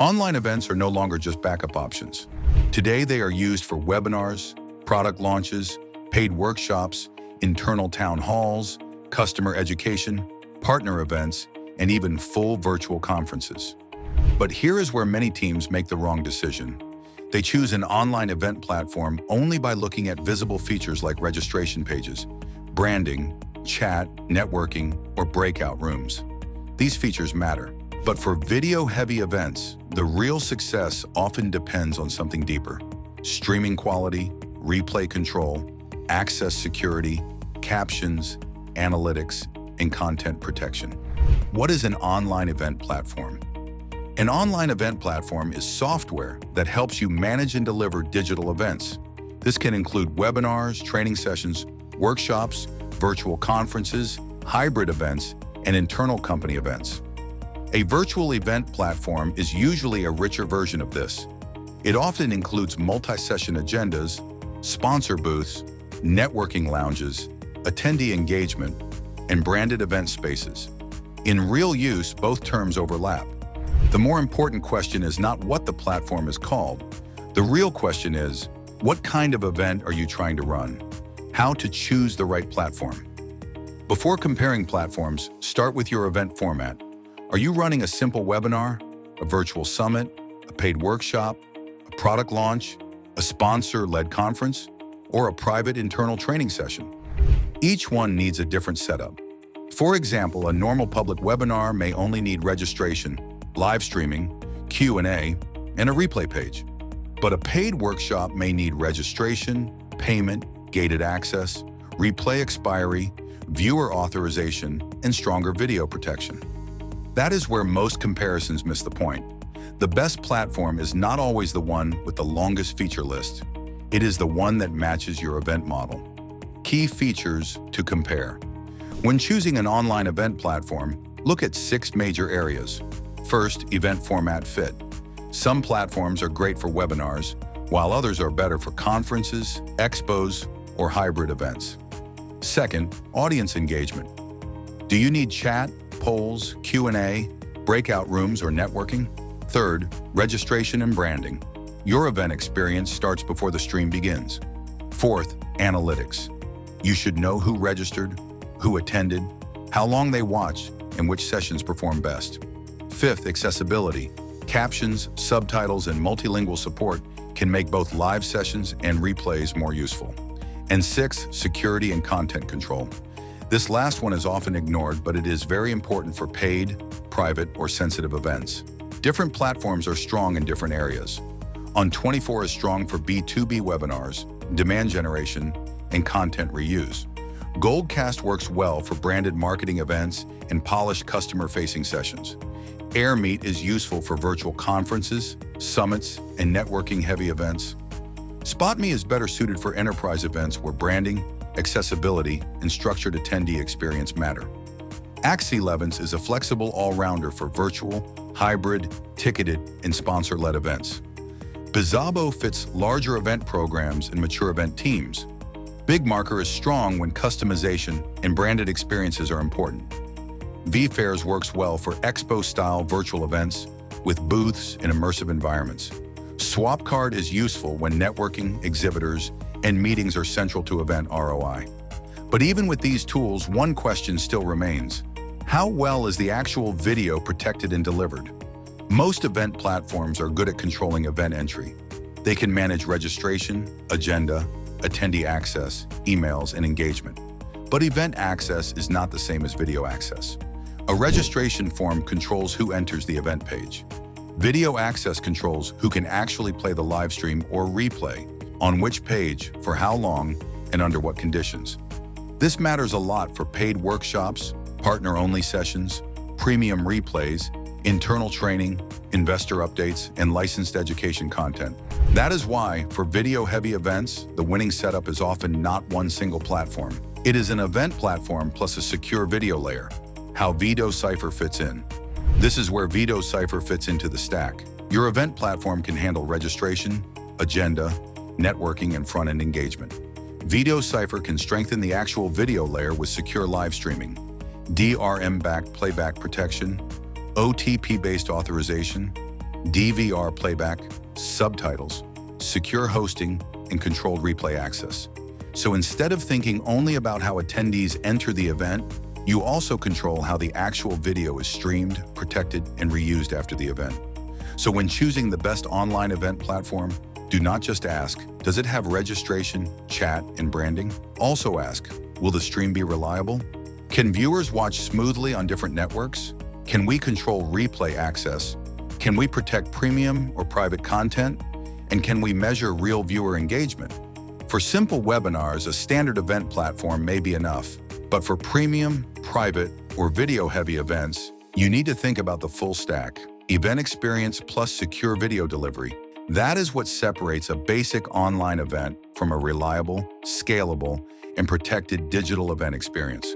Online events are no longer just backup options. Today, they are used for webinars, product launches, paid workshops, internal town halls, customer education, partner events, and even full virtual conferences. But here is where many teams make the wrong decision. They choose an online event platform only by looking at visible features like registration pages, branding, chat, networking, or breakout rooms. These features matter. But for video-heavy events, the real success often depends on something deeper. Streaming quality, replay control, access security, captions, analytics, and content protection. What is an online event platform? An online event platform is software that helps you manage and deliver digital events. This can include webinars, training sessions, workshops, virtual conferences, hybrid events, and internal company events. A virtual event platform is usually a richer version of this. It often includes multi-session agendas, sponsor booths, networking lounges, attendee engagement, and branded event spaces. In real use, both terms overlap. The more important question is not what the platform is called. The real question is, what kind of event are you trying to run? How to choose the right platform. Before comparing platforms, start with your event format. Are you running a simple webinar, a virtual summit, a paid workshop, a product launch, a sponsor-led conference, or a private internal training session? Each one needs a different setup. For example, a normal public webinar may only need registration, live streaming, Q&A, and a replay page. But a paid workshop may need registration, payment, gated access, replay expiry, viewer authorization, and stronger video protection. That is where most comparisons miss the point. The best platform is not always the one with the longest feature list. It is the one that matches your event model. Key features to compare. When choosing an online event platform, look at 6 major areas. First, event format fit. Some platforms are great for webinars, while others are better for conferences, expos, or hybrid events. Second, audience engagement. Do you need chat, polls, Q&A, breakout rooms, or networking? Third, registration and branding. Your event experience starts before the stream begins. Fourth, analytics. You should know who registered, who attended, how long they watched, and which sessions perform best. Fifth, accessibility. Captions, subtitles, and multilingual support can make both live sessions and replays more useful. And sixth, security and content control. This last one is often ignored, but it is very important for paid, private, or sensitive events. Different platforms are strong in different areas. On24 is strong for B2B webinars, demand generation, and content reuse. Goldcast works well for branded marketing events and polished customer-facing sessions. Airmeet is useful for virtual conferences, summits, and networking-heavy events. SpotMe is better suited for enterprise events where branding, accessibility, and structured attendee experience matter. Accelevents is a flexible all-rounder for virtual, hybrid, ticketed, and sponsor-led events. Bizzabo fits larger event programs and mature event teams. BigMarker is strong when customization and branded experiences are important. vFairs works well for expo-style virtual events with booths and immersive environments. Swapcard is useful when networking, exhibitors, and meetings are central to event ROI. But even with these tools, one question still remains. How well is the actual video protected and delivered? Most event platforms are good at controlling event entry. They can manage registration, agenda, attendee access, emails, and engagement. But event access is not the same as video access. A registration form controls who enters the event page. Video access controls who can actually play the live stream or replay, on which page, for how long, and under what conditions. This matters a lot for paid workshops, partner-only sessions, premium replays, internal training, investor updates, and licensed education content. That is why, for video-heavy events, the winning setup is often not one single platform. It is an event platform plus a secure video layer. How VdoCipher fits in. This is where VdoCipher fits into the stack. Your event platform can handle registration, agenda, networking, and front-end engagement. VdoCipher can strengthen the actual video layer with secure live streaming, DRM-backed playback protection, OTP-based authorization, DVR playback, subtitles, secure hosting, and controlled replay access. So instead of thinking only about how attendees enter the event, you also control how the actual video is streamed, protected, and reused after the event. So when choosing the best online event platform, do not just ask, does it have registration, chat, and branding? Also ask, will the stream be reliable? Can viewers watch smoothly on different networks? Can we control replay access? Can we protect premium or private content? And can we measure real viewer engagement? For simple webinars, a standard event platform may be enough, but for premium, private, or video-heavy events, you need to think about the full stack, event experience plus secure video delivery. That is what separates a basic online event from a reliable, scalable, and protected digital event experience.